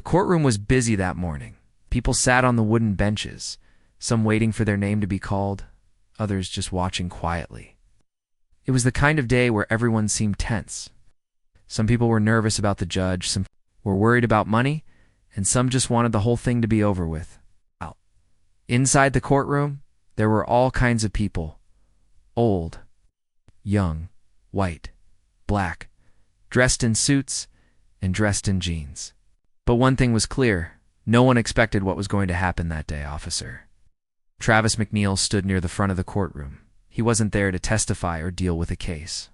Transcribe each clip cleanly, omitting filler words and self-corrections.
The courtroom was busy that morning. People sat on the wooden benches, some waiting for their name to be called, others just watching quietly. It was the kind of day where everyone seemed tense. Some people were nervous about the judge, some were worried about money, and some just wanted the whole thing to be over with. Inside the courtroom, there were all kinds of people. Old, young, white, black, dressed in suits and dressed in jeans. But one thing was clear. No one expected what was going to happen that day, officer. Travis McNeil stood near the front of the courtroom. He wasn't there to testify or deal with a case.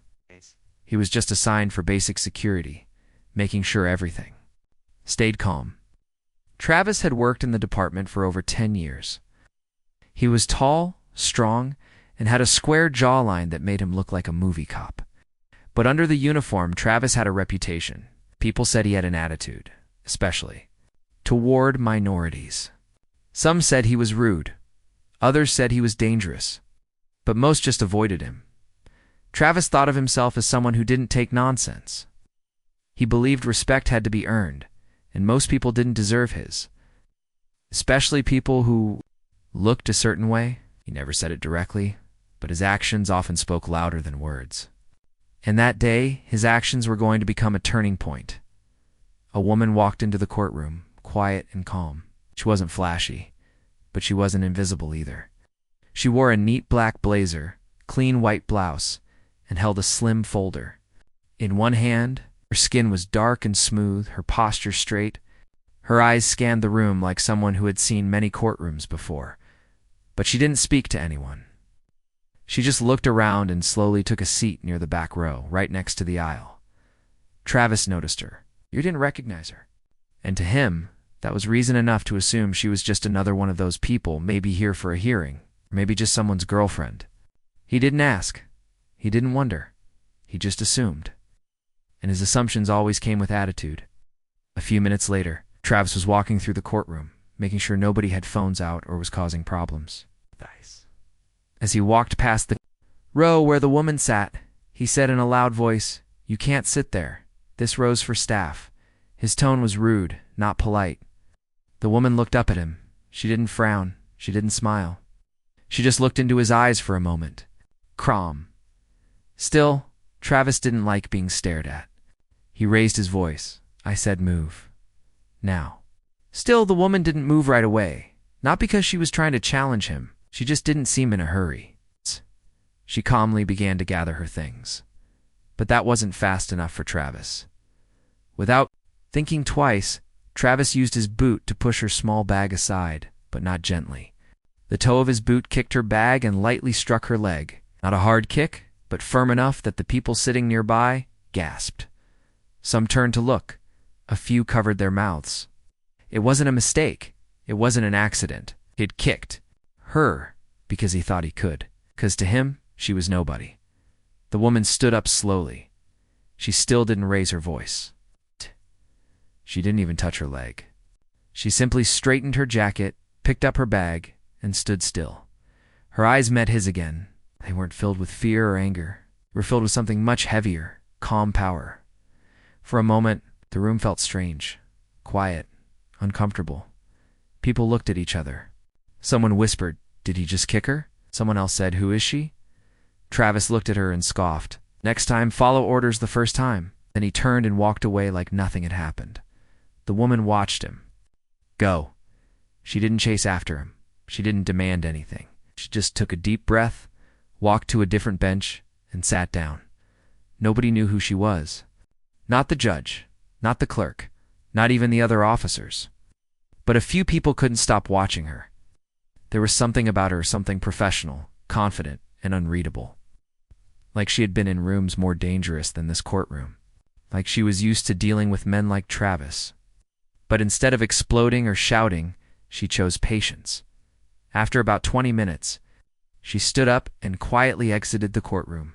He was just assigned for basic security, making sure everything stayed calm. Travis had worked in the department for over 10 years. He was tall, strong, and had a square jawline that made him look like a movie cop. But under the uniform, Travis had a reputation. People said he had an attitude, especially toward minorities. Some said he was rude. Others said he was dangerous. But most just avoided him. Travis thought of himself as someone who didn't take nonsense. He believed respect had to be earned, and most people didn't deserve his. Especially people who looked a certain way. He never said it directly, but his actions often spoke louder than words. And that day, his actions were going to become a turning point. A woman walked into the courtroom, quiet and calm. She wasn't flashy, but she wasn't invisible either. She wore a neat black blazer, clean white blouse, and held a slim folder. In one hand, her skin was dark and smooth, her posture straight. Her eyes scanned the room like someone who had seen many courtrooms before. But she didn't speak to anyone. She just looked around and slowly took a seat near the back row, right next to the aisle. Travis noticed her. You didn't recognize her. And to him, that was reason enough to assume she was just another one of those people, maybe here for a hearing, or maybe just someone's girlfriend. He didn't ask. He didn't wonder. He just assumed. And his assumptions always came with attitude. A few minutes later, Travis was walking through the courtroom, making sure nobody had phones out or was causing problems. As he walked past the row where the woman sat, he said in a loud voice, "You can't sit there. This row's for staff." His tone was rude, not polite. The woman looked up at him. She didn't frown. She didn't smile. She just looked into his eyes for a moment. Calm. Still, Travis didn't like being stared at. He raised his voice. I said, "Move. Now." Still, the woman didn't move right away. Not because she was trying to challenge him. She just didn't seem in a hurry. She calmly began to gather her things. But that wasn't fast enough for Travis. Without thinking twice, Travis used his boot to push her small bag aside, but not gently. The toe of his boot kicked her bag and lightly struck her leg. Not a hard kick, but firm enough that the people sitting nearby gasped. Some turned to look. A few covered their mouths. It wasn't a mistake. It wasn't an accident. He'd kicked her because he thought he could, because to him, she was nobody. The woman stood up slowly. She still didn't raise her voice. She didn't even touch her leg. She simply straightened her jacket, picked up her bag, and stood still. Her eyes met his again. They weren't filled with fear or anger. They were filled with something much heavier, calm power. For a moment, the room felt strange, quiet, uncomfortable. People looked at each other. Someone whispered, "Did he just kick her?" Someone else said, "Who is she?" Travis looked at her and scoffed. Next time, follow orders the first time. Then he turned and walked away like nothing had happened. The woman watched him. Go. She didn't chase after him. She didn't demand anything. She just took a deep breath, walked to a different bench, and sat down. Nobody knew who she was. Not the judge, not the clerk, not even the other officers. But a few people couldn't stop watching her. There was something about her, something professional, confident, and unreadable. Like she had been in rooms more dangerous than this courtroom. Like she was used to dealing with men like Travis. But instead of exploding or shouting, she chose patience. After about 20 minutes, she stood up and quietly exited the courtroom.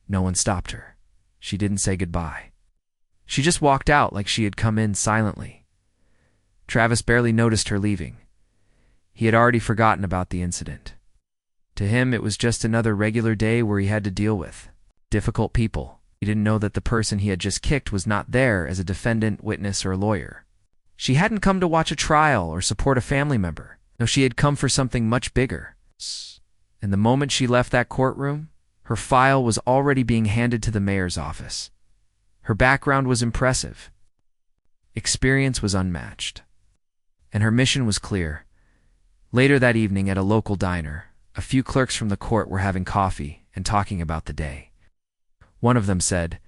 No one stopped her. She didn't say goodbye. She just walked out like she had come in silently. Travis barely noticed her leaving. He had already forgotten about the incident. To him, it was just another regular day where he had to deal with difficult people. He didn't know that the person he had just kicked was not there as a defendant, witness, or lawyer. She hadn't come to watch a trial or support a family member. No, she had come for something much bigger. And the moment she left that courtroom, her file was already being handed to the mayor's office. Her background was impressive. Experience was unmatched. And her mission was clear. Later that evening at a local diner, a few clerks from the court were having coffee and talking about the day. One of them said,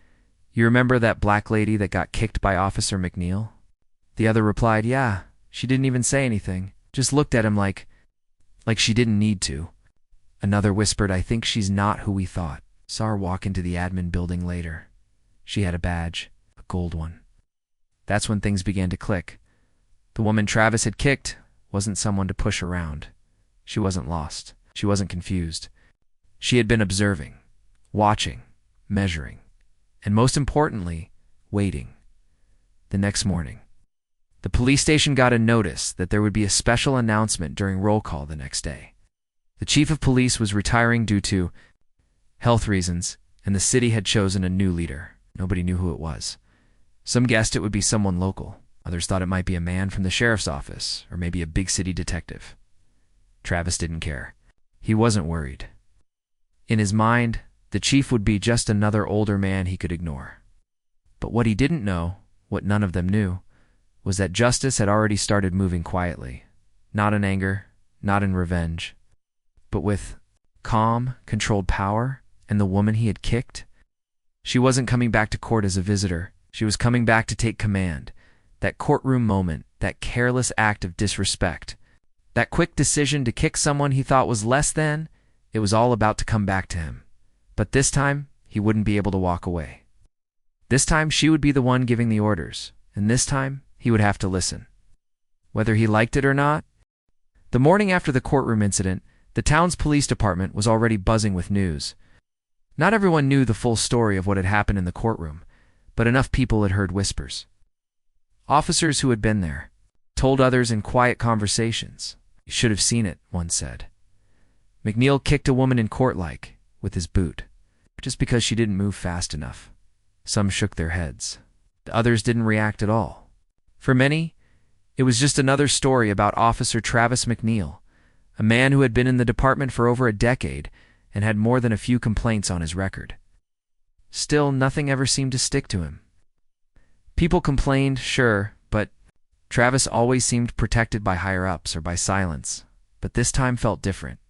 "You remember that black lady that got kicked by Officer McNeil?" The other replied, "Yeah, she didn't even say anything, just looked at him like she didn't need to." Another whispered, "I think she's not who we thought." Saw her walk into the admin building later. She had a badge, a gold one. That's when things began to click. The woman Travis had kicked wasn't someone to push around. She wasn't lost. She wasn't confused. She had been observing, watching, measuring, and most importantly, waiting. The next morning, the police station got a notice that there would be a special announcement during roll call the next day. The chief of police was retiring due to health reasons, and the city had chosen a new leader. Nobody knew who it was. Some guessed it would be someone local. Others thought it might be a man from the sheriff's office, or maybe a big city detective. Travis didn't care. He wasn't worried. In his mind, the chief would be just another older man he could ignore. But what he didn't know, what none of them knew, was that justice had already started moving quietly. Not in anger, not in revenge, but with calm, controlled power, and the woman he had kicked. She wasn't coming back to court as a visitor. She was coming back to take command. That courtroom moment, that careless act of disrespect, that quick decision to kick someone he thought was less than, it was all about to come back to him. But this time, he wouldn't be able to walk away. This time, she would be the one giving the orders, and this time, he would have to listen. Whether he liked it or not. The morning after the courtroom incident, the town's police department was already buzzing with news. Not everyone knew the full story of what had happened in the courtroom, but enough people had heard whispers. Officers who had been there told others in quiet conversations. "You should have seen it," one said. McNeil kicked a woman in court with his boot, just because she didn't move fast enough. Some shook their heads. The others didn't react at all. For many, it was just another story about Officer Travis McNeil, a man who had been in the department for over a decade and had more than a few complaints on his record. Still, nothing ever seemed to stick to him. People complained, sure, but Travis always seemed protected by higher-ups or by silence, but this time felt different.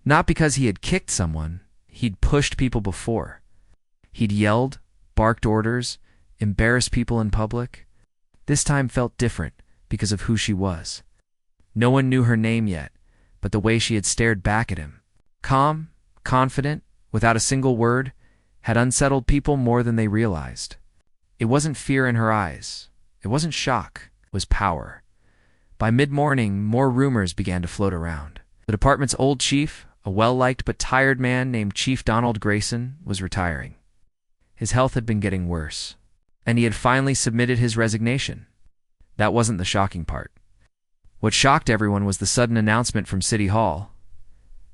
Not because he had kicked someone, he'd pushed people before. He'd yelled, barked orders, embarrassed people in public. This time felt different because of who she was. No one knew her name yet, but the way she had stared back at him, calm, confident, without a single word, had unsettled people more than they realized. It wasn't fear in her eyes. It wasn't shock. It was power. By mid-morning, more rumors began to float around. The department's old chief, a well-liked but tired man named Chief Donald Grayson, was retiring. His health had been getting worse, and he had finally submitted his resignation. That wasn't the shocking part. What shocked everyone was the sudden announcement from City Hall.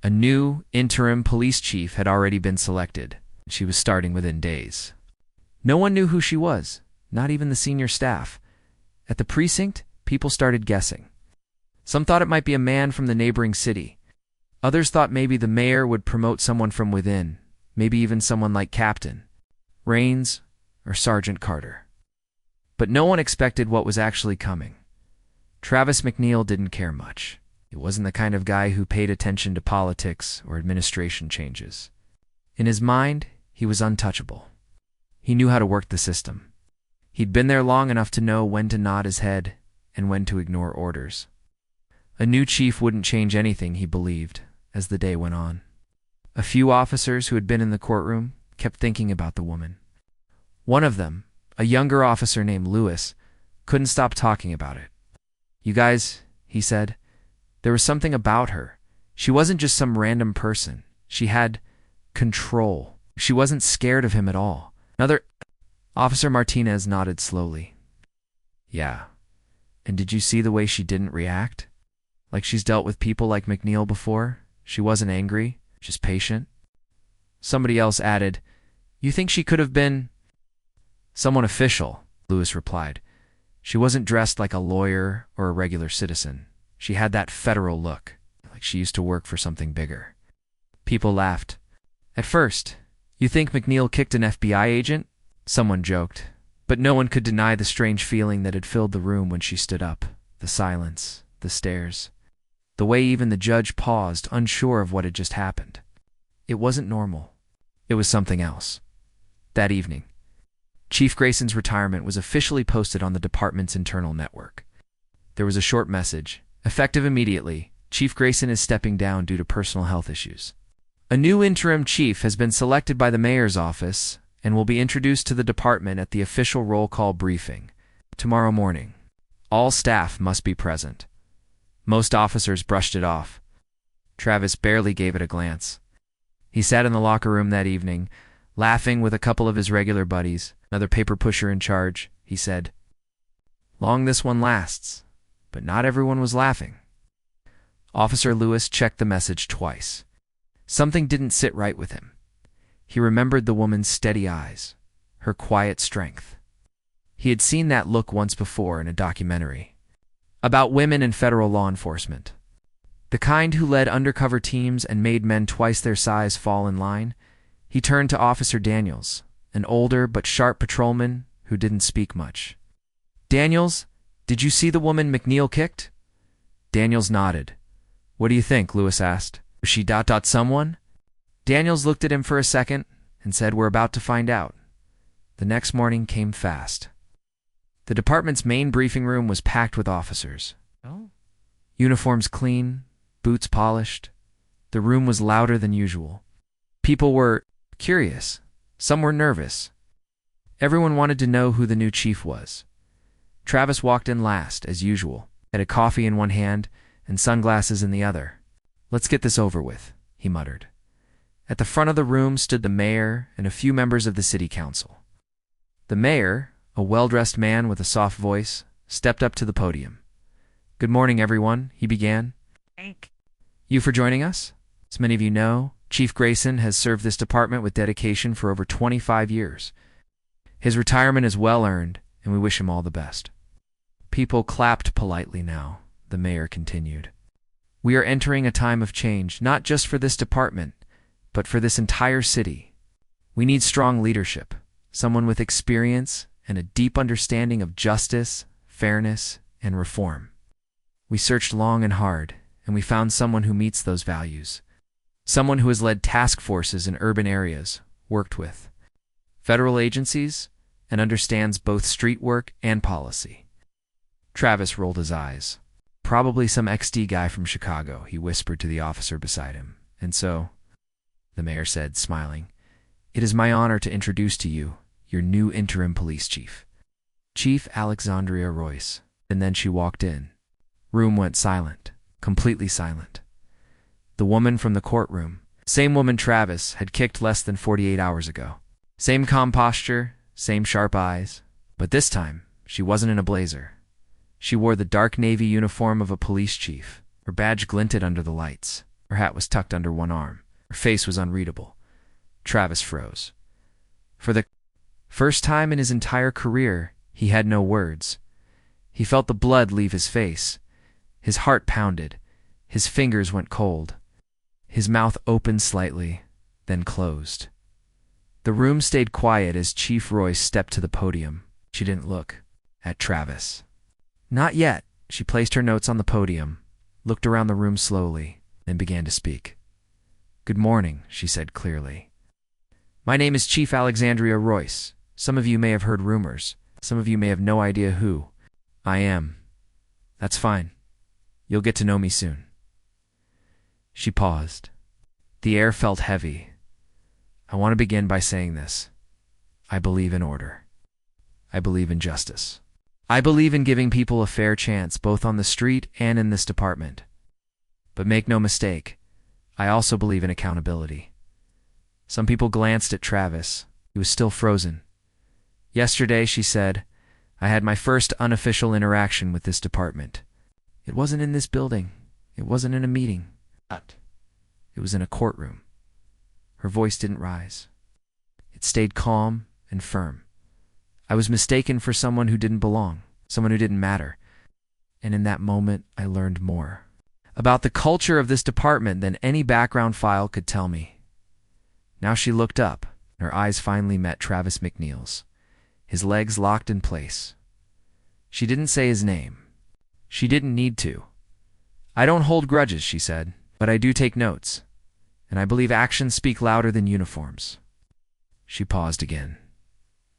A new interim police chief had already been selected. She was starting within days. No one knew who she was, not even the senior staff. At the precinct, people started guessing. Some thought it might be a man from the neighboring city. Others thought maybe the mayor would promote someone from within, maybe even someone like Captain Rains or Sergeant Carter. But no one expected what was actually coming. Travis McNeil didn't care much. He wasn't the kind of guy who paid attention to politics or administration changes. In his mind, he was untouchable. He knew how to work the system. He'd been there long enough to know when to nod his head and when to ignore orders. A new chief wouldn't change anything, he believed, as the day went on. A few officers who had been in the courtroom kept thinking about the woman. One of them, a younger officer named Lewis, couldn't stop talking about it. "You guys," he said, "there was something about her. She wasn't just some random person. She had control. She wasn't scared of him at all." Officer Martinez nodded slowly. "Yeah. And did you see the way she didn't react? Like she's dealt with people like McNeil before? She wasn't angry, just patient." Somebody else added, "You think she could have been—" "Someone official," Lewis replied. She wasn't dressed like a lawyer or a regular citizen. She had that federal look, like she used to work for something bigger. People laughed. At first, "You think McNeil kicked an FBI agent?" someone joked. But no one could deny the strange feeling that had filled the room when she stood up. The silence, the stares, the way even the judge paused, unsure of what had just happened. It wasn't normal. It was something else. That evening, Chief Grayson's retirement was officially posted on the department's internal network. There was a short message. Effective immediately, Chief Grayson is stepping down due to personal health issues. A new interim chief has been selected by the mayor's office and will be introduced to the department at the official roll call briefing tomorrow morning. All staff must be present. Most officers brushed it off. Travis barely gave it a glance. He sat in the locker room that evening, laughing with a couple of his regular buddies, another paper pusher in charge. He said, "Long this one lasts." But not everyone was laughing. Officer Lewis checked the message twice. Something didn't sit right with him. He remembered the woman's steady eyes, her quiet strength. He had seen that look once before in a documentary about women in federal law enforcement. The kind who led undercover teams and made men twice their size fall in line. He turned to Officer Daniels, an older but sharp patrolman who didn't speak much. "Daniels, did you see the woman McNeil kicked?" Daniels nodded. "What do you think?" Lewis asked. "Was she someone?" Daniels looked at him for a second and said, "We're about to find out." The next morning came fast. The department's main briefing room was packed with officers. Uniforms clean, boots polished. The room was louder than usual. People were curious. Some were nervous. Everyone wanted to know who the new chief was. Travis walked in last, as usual, had a coffee in one hand and sunglasses in the other. "Let's get this over with," he muttered. At the front of the room stood the mayor and a few members of the city council. The mayor, a well-dressed man with a soft voice, stepped up to the podium. "Good morning, everyone," he began. "Thank you for joining us. As many of you know, Chief Grayson has served this department with dedication for over 25 years. His retirement is well-earned, and we wish him all the best." People clapped politely now. The mayor continued. "We are entering a time of change, not just for this department, but for this entire city. We need strong leadership, someone with experience and a deep understanding of justice, fairness, and reform. We searched long and hard, and we found someone who meets those values. Someone who has led task forces in urban areas, worked with federal agencies, and understands both street work and policy." Travis rolled his eyes. "Probably some XD guy from Chicago," he whispered to the officer beside him. "And so," the mayor said, smiling, "it is my honor to introduce to you your new interim police chief, Chief Alexandria Royce." And then she walked in. Room went silent, completely silent. The woman from the courtroom, same woman Travis had kicked less than 48 hours ago. Same calm posture, same sharp eyes. But this time, she wasn't in a blazer. She wore the dark navy uniform of a police chief. Her badge glinted under the lights. Her hat was tucked under one arm. Her face was unreadable. Travis froze. For the first time in his entire career, he had no words. He felt the blood leave his face. His heart pounded. His fingers went cold. His mouth opened slightly, then closed. The room stayed quiet as Chief Royce stepped to the podium. She didn't look at Travis. Not yet. She placed her notes on the podium, looked around the room slowly, and began to speak. "Good morning," she said clearly. "My name is Chief Alexandria Royce. Some of you may have heard rumors. Some of you may have no idea who I am. That's fine. You'll get to know me soon." She paused. The air felt heavy. "I want to begin by saying this. I believe in order. I believe in justice. I believe in giving people a fair chance, both on the street and in this department. But make no mistake, I also believe in accountability." Some people glanced at Travis. He was still frozen. "Yesterday," she said, "I had my first unofficial interaction with this department. It wasn't in this building. It wasn't in a meeting. It was in a courtroom." Her voice didn't rise. It stayed calm and firm. "I was mistaken for someone who didn't belong, someone who didn't matter. And in that moment, I learned more about the culture of this department than any background file could tell me. Now she looked up, and her eyes finally met Travis McNeil's, his legs locked in place. She didn't say his name. She didn't need to. "I don't hold grudges," she said, "but I do take notes, and I believe actions speak louder than uniforms." She paused again.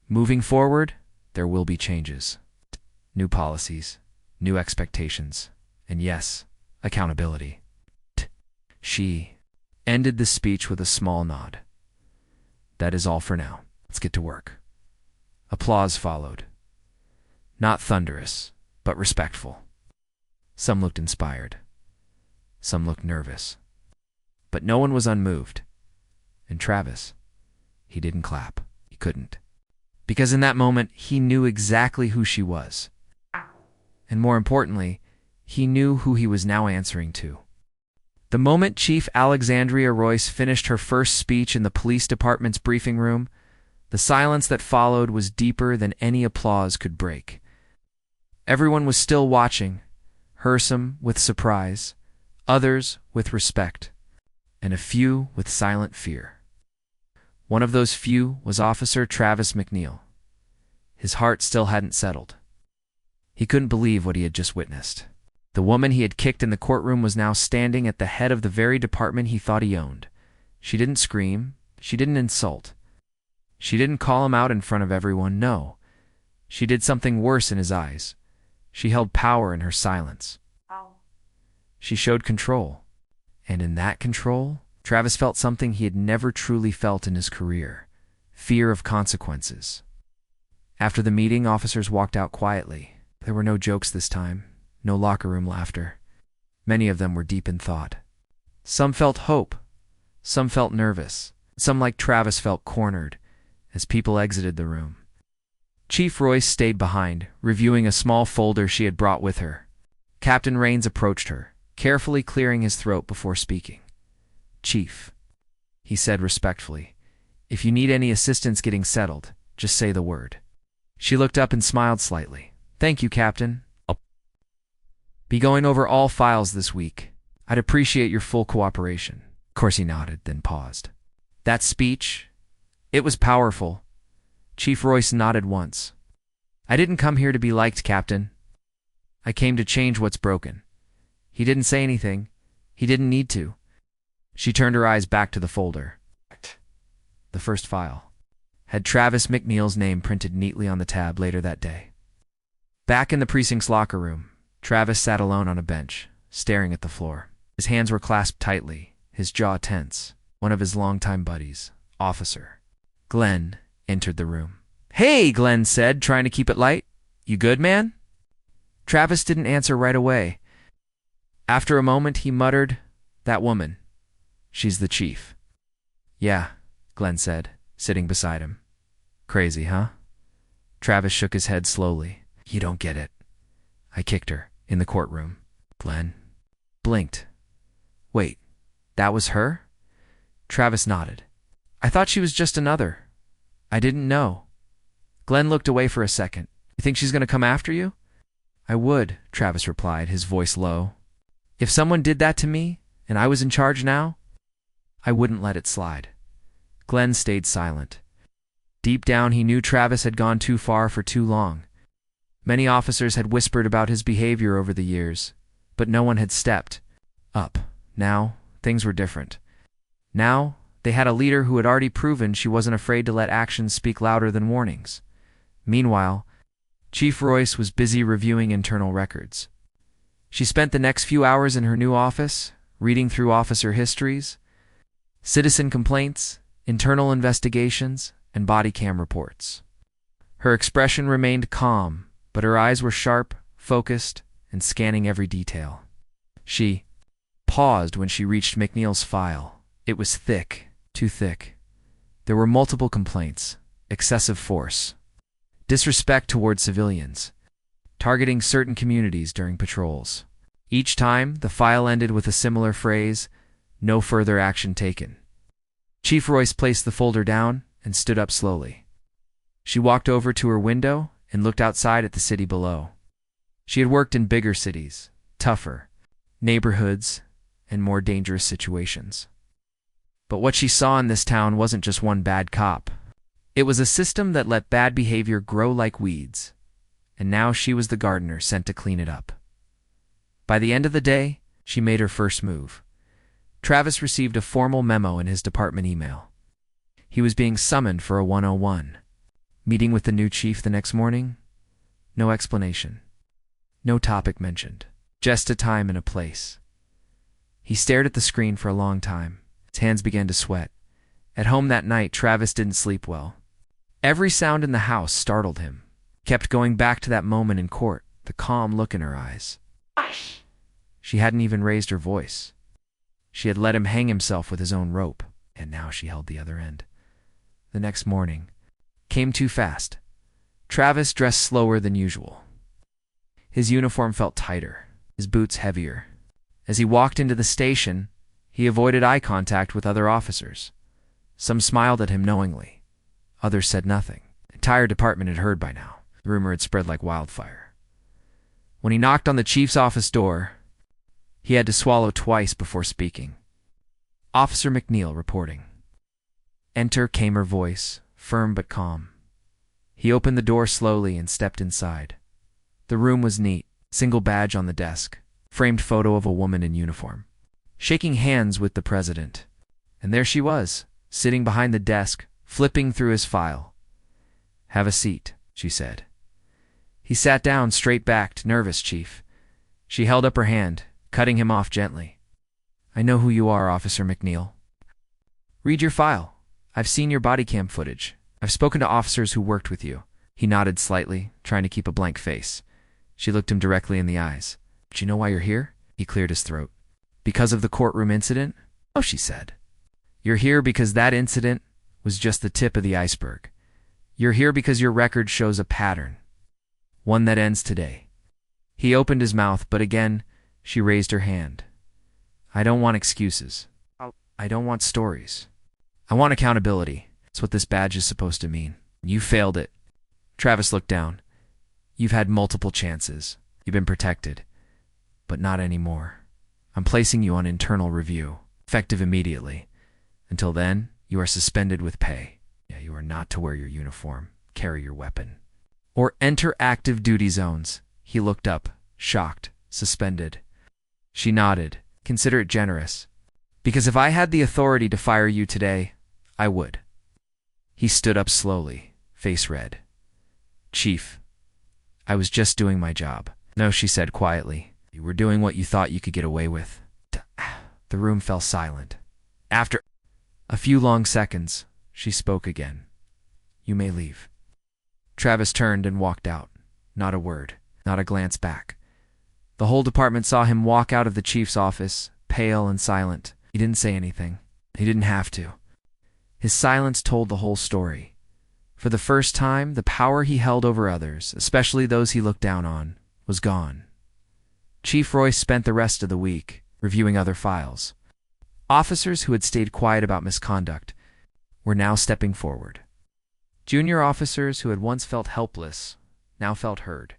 "Moving forward, there will be changes. New policies, new expectations, and yes, accountability." She ended the speech with a small nod. "That is all for now. Let's get to work." Applause followed. Not thunderous, but respectful. Some looked inspired. Some looked nervous. But no one was unmoved. And Travis, he didn't clap. He couldn't. Because in that moment, he knew exactly who she was. And more importantly, he knew who he was now answering to. The moment Chief Alexandria Royce finished her first speech in the police department's briefing room, the silence that followed was deeper than any applause could break. Everyone was still watching, some with surprise, others with respect, and a few with silent fear. One of those few was Officer Travis McNeil. His heart still hadn't settled. He couldn't believe what he had just witnessed. The woman he had kicked in the courtroom was now standing at the head of the very department he thought he owned. She didn't scream. She didn't insult. She didn't call him out in front of everyone, no. She did something worse in his eyes. She held power in her silence. She showed control. And in that control, Travis felt something he had never truly felt in his career: fear of consequences. After the meeting, officers walked out quietly. There were no jokes this time, no locker room laughter. Many of them were deep in thought. Some felt hope. Some felt nervous. Some, like Travis, felt cornered as people exited the room. Chief Royce stayed behind, reviewing a small folder she had brought with her. Captain Rains approached her, carefully clearing his throat before speaking. "Chief," he said respectfully, "if you need any assistance getting settled, just say the word." She looked up and smiled slightly. "Thank you, Captain. I'll be going over all files this week. I'd appreciate your full cooperation." Of course he nodded, then paused. "That speech, it was powerful." Chief Royce nodded once. "I didn't come here to be liked, Captain. I came to change what's broken." He didn't say anything. He didn't need to. She turned her eyes back to the folder. The first file had Travis McNeil's name printed neatly on the tab later that day. Back in the precinct's locker room, Travis sat alone on a bench, staring at the floor. His hands were clasped tightly, his jaw tense. One of his longtime buddies, Officer Glenn, entered the room. "Hey," Glenn said, trying to keep it light. "You good, man?" Travis didn't answer right away. After a moment, he muttered, "That woman. She's the chief." "Yeah," Glenn said, sitting beside him. "Crazy, huh?" Travis shook his head slowly. "You don't get it. I kicked her in the courtroom." Glenn blinked. "Wait, that was her?" Travis nodded. "I thought she was just another. I didn't know." Glenn looked away for a second. "You think she's going to come after you?" "I would," Travis replied, his voice low. "If someone did that to me, and I was in charge now, I wouldn't let it slide." Glenn stayed silent. Deep down, he knew Travis had gone too far for too long. Many officers had whispered about his behavior over the years, but no one had stepped up. Now, things were different. Now, they had a leader who had already proven she wasn't afraid to let actions speak louder than warnings. Meanwhile, Chief Royce was busy reviewing internal records. She spent the next few hours in her new office, reading through officer histories, citizen complaints, internal investigations, and body cam reports. Her expression remained calm, but her eyes were sharp, focused, and scanning every detail. She paused when she reached McNeil's file. It was thick, too thick. There were multiple complaints: excessive force, disrespect toward civilians, targeting certain communities during patrols. Each time, the file ended with a similar phrase: "No further action taken." Chief Royce placed the folder down and stood up slowly. She walked over to her window and looked outside at the city below. She had worked in bigger cities, tougher neighborhoods, and more dangerous situations. But what she saw in this town wasn't just one bad cop. It was a system that let bad behavior grow like weeds, and now she was the gardener sent to clean it up. By the end of the day, she made her first move. Travis received a formal memo in his department email. He was being summoned for a 101. Meeting with the new chief the next morning? No explanation. No topic mentioned. Just a time and a place. He stared at the screen for a long time. His hands began to sweat. At home that night, Travis didn't sleep well. Every sound in the house startled him. He kept going back to that moment in court, the calm look in her eyes. She hadn't even raised her voice. She had let him hang himself with his own rope, and now she held the other end. The next morning came too fast. Travis dressed slower than usual. His uniform felt tighter, his boots heavier. As he walked into the station, he avoided eye contact with other officers. Some smiled at him knowingly. Others said nothing. The entire department had heard by now. The rumor had spread like wildfire. When he knocked on the chief's office door, he had to swallow twice before speaking. Officer McNeil reporting. Enter came her voice, firm but calm. He opened the door slowly and stepped inside. The room was neat, single badge on the desk, framed photo of a woman in uniform, shaking hands with the president. And there she was, sitting behind the desk, flipping through his file. "Have a seat," she said. He sat down, straight-backed, nervous, Chief. She held up her hand, cutting him off gently. "I know who you are, Officer McNeil. Read your file. I've seen your body cam footage. I've spoken to officers who worked with you." He nodded slightly, trying to keep a blank face. She looked him directly in the eyes. "Do you know why you're here?" He cleared his throat. "Because of the courtroom incident?" "Oh," she said. "You're here because that incident was just the tip of the iceberg. You're here because your record shows a pattern, one that ends today." He opened his mouth, but again, she raised her hand. "I don't want excuses. I don't want stories. I want accountability. That's what this badge is supposed to mean. You failed it." Travis looked down. "You've had multiple chances. You've been protected. But not anymore. I'm placing you on internal review, effective immediately. Until then, you are suspended with pay. Yeah, you are not to wear your uniform, carry your weapon, or enter active duty zones." He looked up, shocked, suspended. She nodded. "Consider it generous. Because if I had the authority to fire you today, I would." He stood up slowly, face red. "Chief, I was just doing my job." "No," she said quietly. "You were doing what you thought you could get away with." The room fell silent. After a few long seconds, she spoke again. "You may leave." Travis turned and walked out. Not a word, not a glance back. The whole department saw him walk out of the chief's office, pale and silent. He didn't say anything. He didn't have to. His silence told the whole story. For the first time, the power he held over others, especially those he looked down on, was gone. Chief Royce spent the rest of the week reviewing other files. Officers who had stayed quiet about misconduct were now stepping forward. Junior officers who had once felt helpless now felt heard.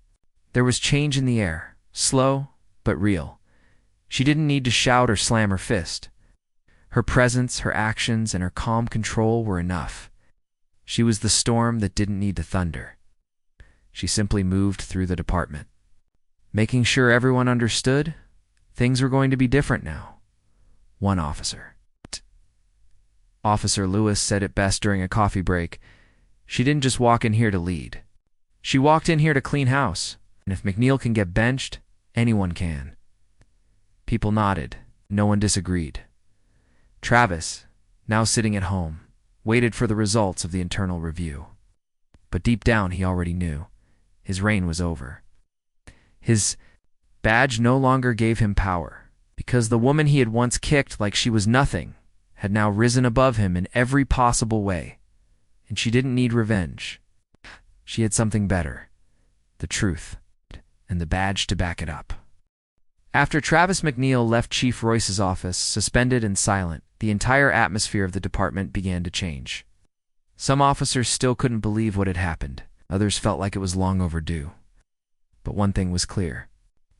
There was change in the air, slow but real. She didn't need to shout or slam her fist. Her presence, her actions, and her calm control were enough. She was the storm that didn't need to thunder. She simply moved through the department, making sure everyone understood things were going to be different now. One officer. Officer Lewis said it best during a coffee break. She didn't just walk in here to lead. She walked in here to clean house, and if McNeil can get benched, anyone can. People nodded. No one disagreed. Travis, now sitting at home, waited for the results of the internal review. But deep down he already knew. His reign was over. His badge no longer gave him power, because the woman he had once kicked like she was nothing had now risen above him in every possible way. And she didn't need revenge. She had something better. The truth. And the badge to back it up. After Travis McNeil left Chief Royce's office, suspended and silent, the entire atmosphere of the department began to change. Some officers still couldn't believe what had happened. Others felt like it was long overdue. But one thing was clear.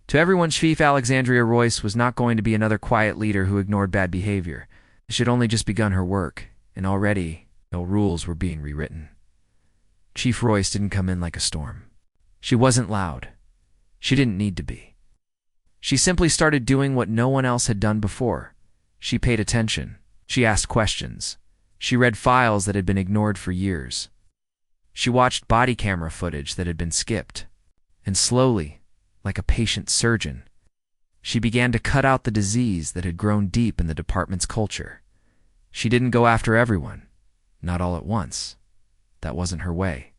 To everyone, Chief Alexandria Royce was not going to be another quiet leader who ignored bad behavior. She had only just begun her work, and already no rules were being rewritten. Chief Royce didn't come in like a storm. She wasn't loud. She didn't need to be. She simply started doing what no one else had done before. She paid attention. She asked questions. She read files that had been ignored for years. She watched body camera footage that had been skipped. And slowly, like a patient surgeon, she began to cut out the disease that had grown deep in the department's culture. She didn't go after everyone, not all at once. That wasn't her way.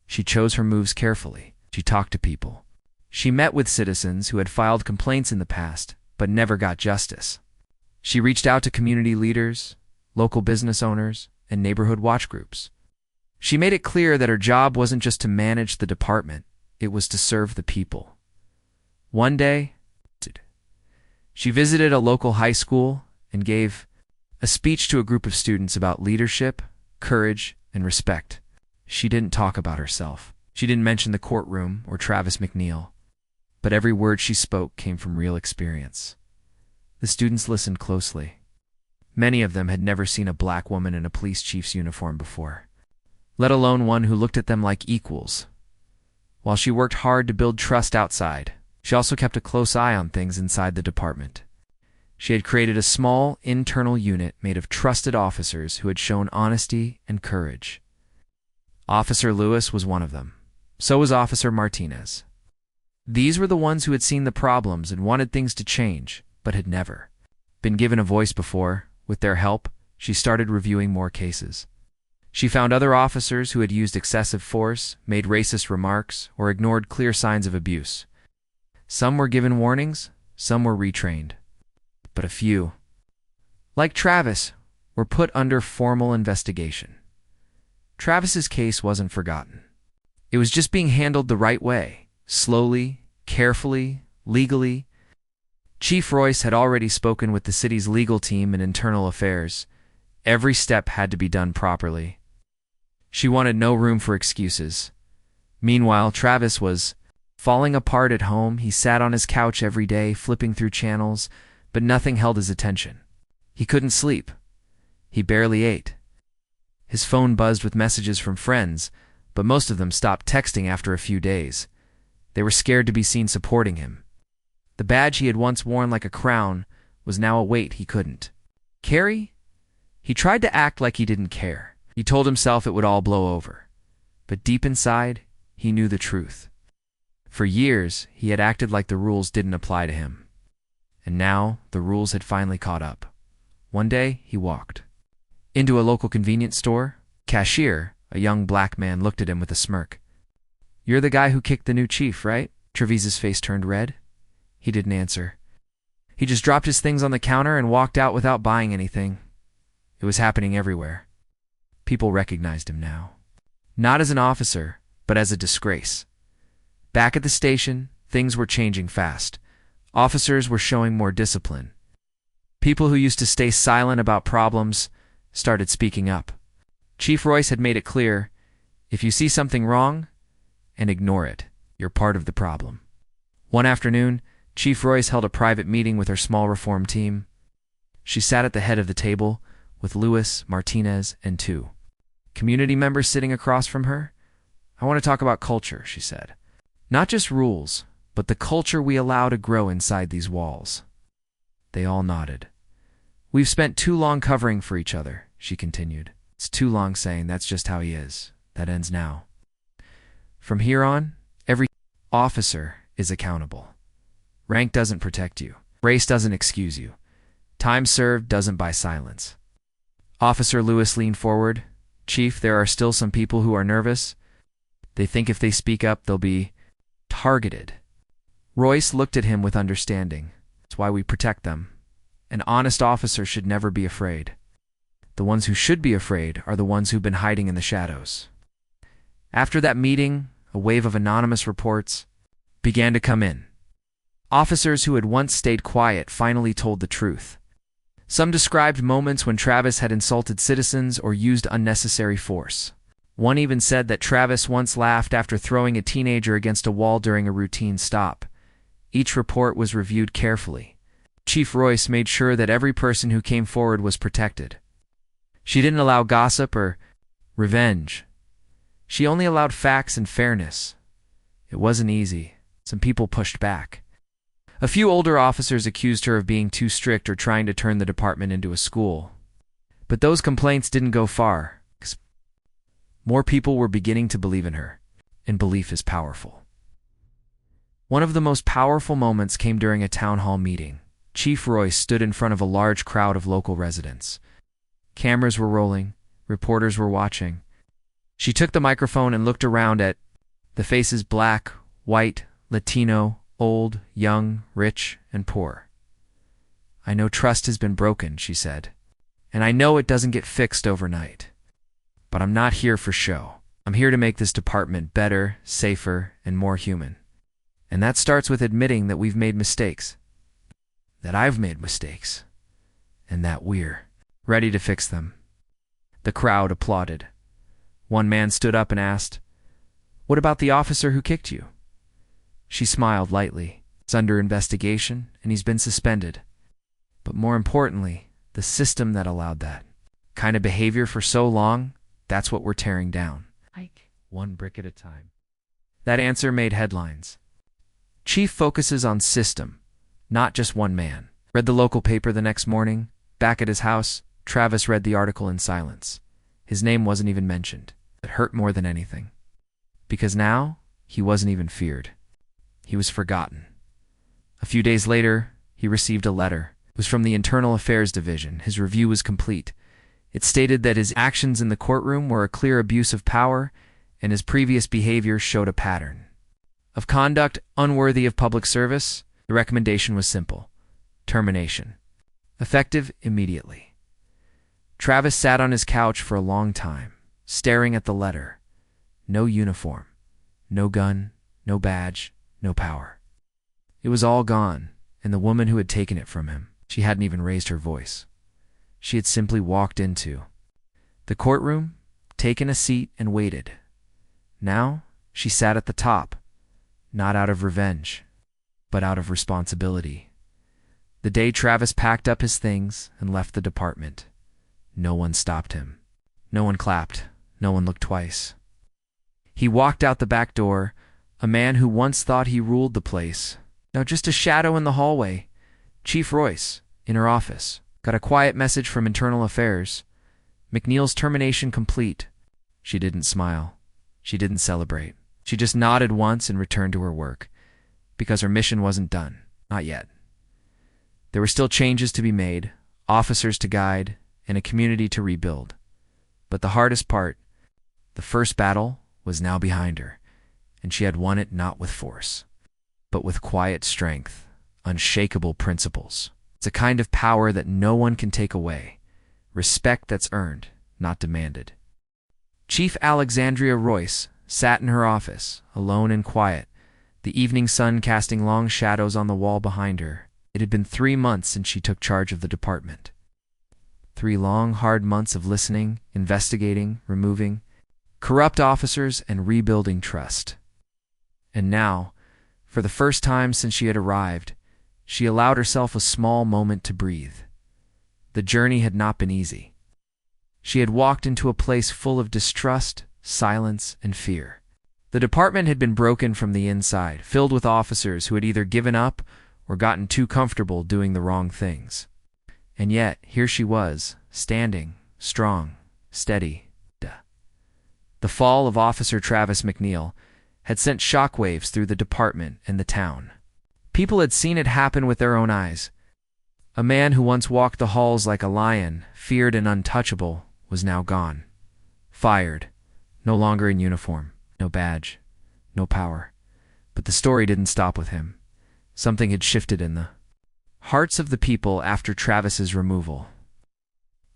She chose her moves carefully. She talked to people. She met with citizens who had filed complaints in the past, but never got justice. She reached out to community leaders, local business owners, and neighborhood watch groups. She made it clear that her job wasn't just to manage the department, it was to serve the people. One day, she visited a local high school and gave a speech to a group of students about leadership, courage, and respect. She didn't talk about herself. She didn't mention the courtroom or Travis McNeil. But every word she spoke came from real experience. The students listened closely. Many of them had never seen a black woman in a police chief's uniform before, let alone one who looked at them like equals. While she worked hard to build trust outside, she also kept a close eye on things inside the department. She had created a small, internal unit made of trusted officers who had shown honesty and courage. Officer Lewis was one of them. So was Officer Martinez. These were the ones who had seen the problems and wanted things to change, but had never been given a voice before. With their help, she started reviewing more cases. She found other officers who had used excessive force, made racist remarks, or ignored clear signs of abuse. Some were given warnings, some were retrained. But a few, like Travis, were put under formal investigation. Travis's case wasn't forgotten. It was just being handled the right way, slowly, carefully, legally. Chief Royce had already spoken with the city's legal team and internal affairs. Every step had to be done properly. She wanted no room for excuses. Meanwhile, Travis was falling apart at home. He sat on his couch every day, flipping through channels, but nothing held his attention. He couldn't sleep. He barely ate. His phone buzzed with messages from friends, but most of them stopped texting after a few days. They were scared to be seen supporting him. The badge he had once worn like a crown was now a weight he couldn't carry. He tried to act like he didn't care. He told himself it would all blow over. But deep inside, he knew the truth. For years, he had acted like the rules didn't apply to him. And now, the rules had finally caught up. One day, he walked into a local convenience store. Cashier, a young black man, looked at him with a smirk. "You're the guy who kicked the new chief, right?" Trevise's face turned red. He didn't answer. He just dropped his things on the counter and walked out without buying anything. It was happening everywhere. People recognized him now. Not as an officer, but as a disgrace. Back at the station, things were changing fast. Officers were showing more discipline. People who used to stay silent about problems started speaking up. Chief Royce had made it clear, if you see something wrong and ignore it, you're part of the problem. One afternoon, Chief Royce held a private meeting with her small reform team. She sat at the head of the table with Lewis, Martinez, and two community members sitting across from her. "I want to talk about culture," she said. "Not just rules, but the culture we allow to grow inside these walls." They all nodded. "We've spent too long covering for each other," she continued. "It's too long saying that's just how he is. That ends now. From here on, every officer is accountable. Rank doesn't protect you. Race doesn't excuse you. Time served doesn't buy silence." Officer Lewis leaned forward. "Chief, there are still some people who are nervous. They think if they speak up, they'll be targeted." Royce looked at him with understanding. "That's why we protect them. An honest officer should never be afraid. The ones who should be afraid are the ones who've been hiding in the shadows." After that meeting, a wave of anonymous reports began to come in. Officers who had once stayed quiet finally told the truth. Some described moments when Travis had insulted citizens or used unnecessary force. One even said that Travis once laughed after throwing a teenager against a wall during a routine stop. Each report was reviewed carefully. Chief Royce made sure that every person who came forward was protected. She didn't allow gossip or revenge. She only allowed facts and fairness. It wasn't easy. Some people pushed back. A few older officers accused her of being too strict or trying to turn the department into a school. But those complaints didn't go far. More people were beginning to believe in her, and belief is powerful. One of the most powerful moments came during a town hall meeting. Chief Royce stood in front of a large crowd of local residents. Cameras were rolling, reporters were watching. She took the microphone and looked around at the faces: black, white, Latino, old, young, rich, and poor. "I know trust has been broken," she said, "and I know it doesn't get fixed overnight. But I'm not here for show. I'm here to make this department better, safer, and more human. And that starts with admitting that we've made mistakes, that I've made mistakes, and that we're ready to fix them." The crowd applauded. One man stood up and asked, "What about the officer who kicked you?" She smiled lightly. "It's under investigation, and he's been suspended. But more importantly, the system that allowed that kind of behavior for so long, that's what we're tearing down. One brick at a time." That answer made headlines. Chief focuses on system, not just one man. Read the local paper the next morning. Back at his house, Travis read the article in silence. His name wasn't even mentioned. It hurt more than anything. Because now, he wasn't even feared. He was forgotten. A few days later, he received a letter. It was from the Internal Affairs Division. His review was complete. It stated that his actions in the courtroom were a clear abuse of power, and his previous behavior showed a pattern of conduct unworthy of public service. The recommendation was simple: termination, effective immediately. Travis sat on his couch for a long time, staring at the letter. No uniform, no gun, no badge, no power. It was all gone, and the woman who had taken it from him, she hadn't even raised her voice. She had simply walked into the courtroom, taken a seat, and waited. Now she sat at the top, not out of revenge, but out of responsibility. The day Travis packed up his things and left the department, no one stopped him. No one clapped. No one looked twice. He walked out the back door, a man who once thought he ruled the place, now just a shadow in the hallway. Chief Royce, in her office, got a quiet message from Internal Affairs. McNeil's termination complete. She didn't smile. She didn't celebrate. She just nodded once and returned to her work, because her mission wasn't done. Not yet. There were still changes to be made, officers to guide, and a community to rebuild. But the hardest part, the first battle, was now behind her, and she had won it not with force, but with quiet strength, unshakable principles. It's a kind of power that no one can take away, respect that's earned, not demanded. Chief Alexandria Royce sat in her office, alone and quiet, the evening sun casting long shadows on the wall behind her. It had been 3 months since she took charge of the department. 3 long, hard months of listening, investigating, removing corrupt officers, and rebuilding trust. And now, for the first time since she had arrived, she allowed herself a small moment to breathe. The journey had not been easy. She had walked into a place full of distrust, silence, and fear. The department had been broken from the inside, filled with officers who had either given up or gotten too comfortable doing the wrong things. And yet, here she was, standing, strong, steady. The fall of Officer Travis McNeil had sent shockwaves through the department and the town. People had seen it happen with their own eyes. A man who once walked the halls like a lion, feared and untouchable, was now gone. Fired, no longer in uniform, no badge, no power. But the story didn't stop with him. Something had shifted in the hearts of the people after Travis's removal.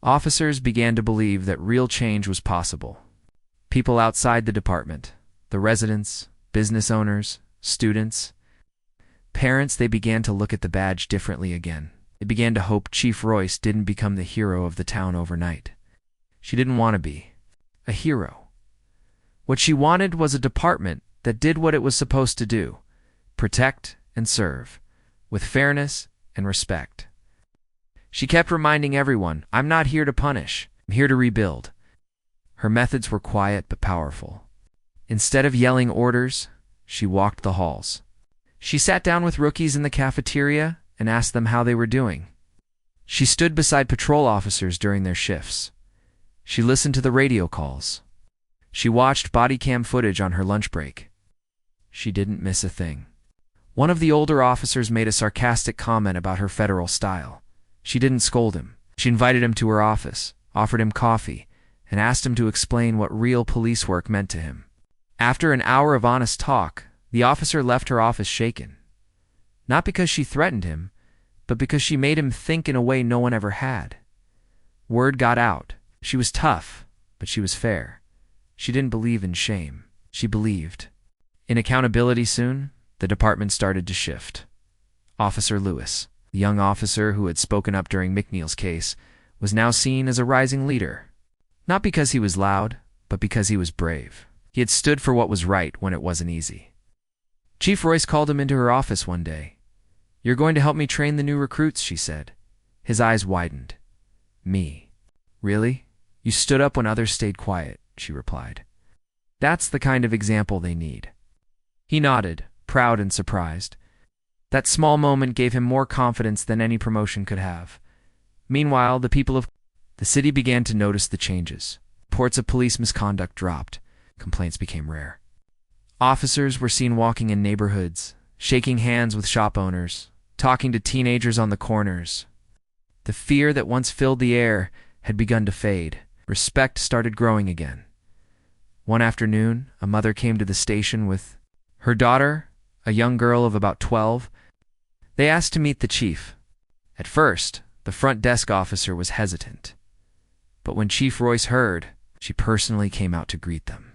Officers began to believe that real change was possible. People outside the department, the residents, business owners, students, parents, they began to look at the badge differently again. They began to hope Chief Royce didn't become the hero of the town overnight. She didn't want to be a hero. What she wanted was a department that did what it was supposed to do: protect and serve, with fairness and respect. She kept reminding everyone, "I'm not here to punish, I'm here to rebuild." Her methods were quiet but powerful. Instead of yelling orders, she walked the halls. She sat down with rookies in the cafeteria and asked them how they were doing. She stood beside patrol officers during their shifts. She listened to the radio calls. She watched body cam footage on her lunch break. She didn't miss a thing. One of the older officers made a sarcastic comment about her federal style. She didn't scold him. She invited him to her office, offered him coffee, and asked him to explain what real police work meant to him. After an hour of honest talk, the officer left her office shaken. Not because she threatened him, but because she made him think in a way no one ever had. Word got out. She was tough, but she was fair. She didn't believe in shame. She believed in accountability. Soon, the department started to shift. Officer Lewis, the young officer who had spoken up during McNeil's case, was now seen as a rising leader. Not because he was loud, but because he was brave. He had stood for what was right when it wasn't easy. Chief Royce called him into her office one day. "You're going to help me train the new recruits," she said. His eyes widened. "Me? Really? You stood up when others stayed quiet," she replied. "That's the kind of example they need." He nodded, proud and surprised. That small moment gave him more confidence than any promotion could have. Meanwhile, the people of the city began to notice the changes. Reports of police misconduct dropped. Complaints became rare. Officers were seen walking in neighborhoods, shaking hands with shop owners, talking to teenagers on the corners. The fear that once filled the air had begun to fade. Respect started growing again. One afternoon, a mother came to the station with her daughter, a young girl of about 12. They asked to meet the chief. At first, the front desk officer was hesitant. But when Chief Royce heard, she personally came out to greet them.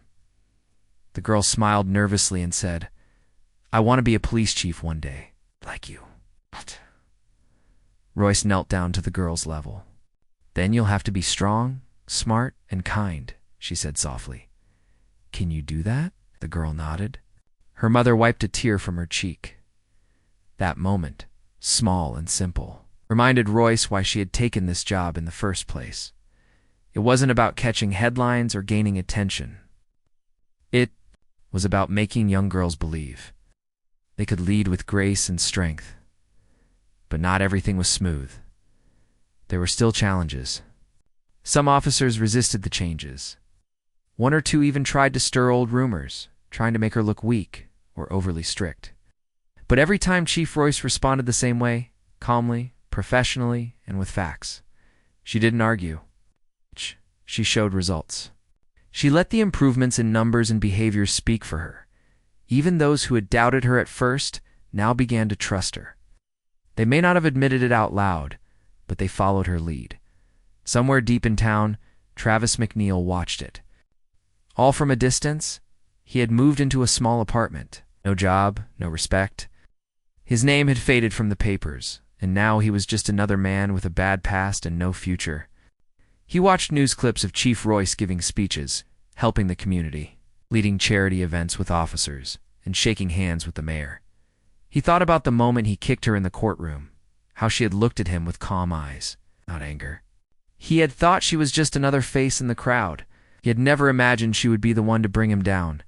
The girl smiled nervously and said, "I want to be a police chief one day, like you." Royce knelt down to the girl's level. "Then you'll have to be strong, smart, and kind," she said softly. "Can you do that?" The girl nodded. Her mother wiped a tear from her cheek. That moment, small and simple, reminded Royce why she had taken this job in the first place. It wasn't about catching headlines or gaining attention. It was about making young girls believe they could lead with grace and strength. But not everything was smooth. There were still challenges. Some officers resisted the changes. One or two even tried to stir old rumors, trying to make her look weak or overly strict. But every time Chief Royce responded the same way, calmly, professionally, and with facts. She didn't argue. She showed results. She let the improvements in numbers and behavior speak for her. Even those who had doubted her at first now began to trust her. They may not have admitted it out loud, but they followed her lead. Somewhere deep in town, Travis McNeil watched it. All from a distance, he had moved into a small apartment. No job, no respect. His name had faded from the papers, and now he was just another man with a bad past and no future. He watched news clips of Chief Royce giving speeches, helping the community, leading charity events with officers, and shaking hands with the mayor. He thought about the moment he kicked her in the courtroom, how she had looked at him with calm eyes, not anger. He had thought she was just another face in the crowd. He had never imagined she would be the one to bring him down.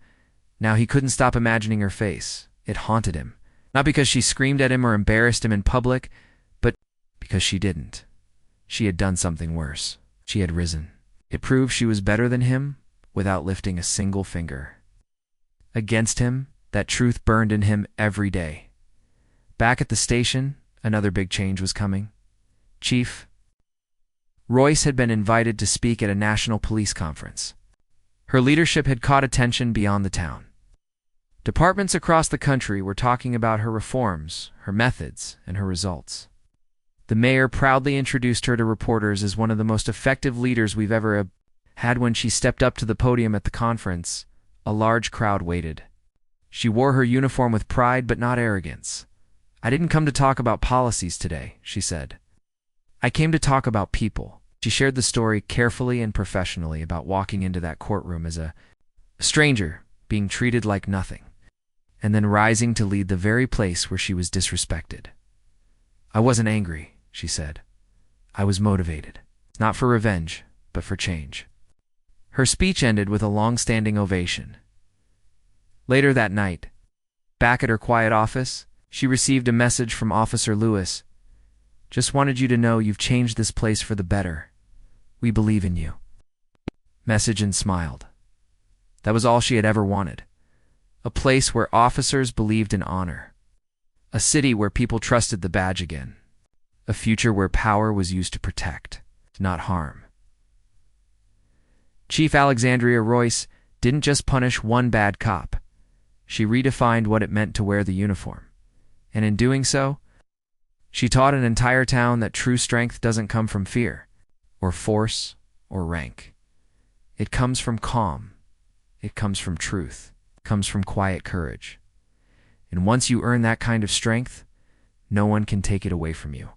Now he couldn't stop imagining her face. It haunted him. Not because she screamed at him or embarrassed him in public, but because she didn't. She had done something worse. She had risen. It proved she was better than him without lifting a single finger. Against him, that truth burned in him every day. Back at the station, another big change was coming. Chief Royce had been invited to speak at a national police conference. Her leadership had caught attention beyond the town. Departments across the country were talking about her reforms, her methods, and her results. The mayor proudly introduced her to reporters as one of the most effective leaders we've ever had. When she stepped up to the podium at the conference, a large crowd waited. She wore her uniform with pride but not arrogance. "I didn't come to talk about policies today," she said. "I came to talk about people." She shared the story carefully and professionally about walking into that courtroom as a A stranger, being treated like nothing, and then rising to lead the very place where she was disrespected. I wasn't angry, she said. I was motivated, not for revenge, but for change. Her speech ended with a long-standing ovation. Later that night, back at her quiet office, she received a message from Officer Lewis. Just wanted you to know you've changed this place for the better. We believe in you. Message and smiled. That was all she had ever wanted. A place where officers believed in honor. A city where people trusted the badge again. A future where power was used to protect, not harm. Chief Alexandria Royce didn't just punish one bad cop. She redefined what it meant to wear the uniform. And in doing so, she taught an entire town that true strength doesn't come from fear, or force, or rank. It comes from calm. It comes from truth. It comes from quiet courage. And once you earn that kind of strength, no one can take it away from you.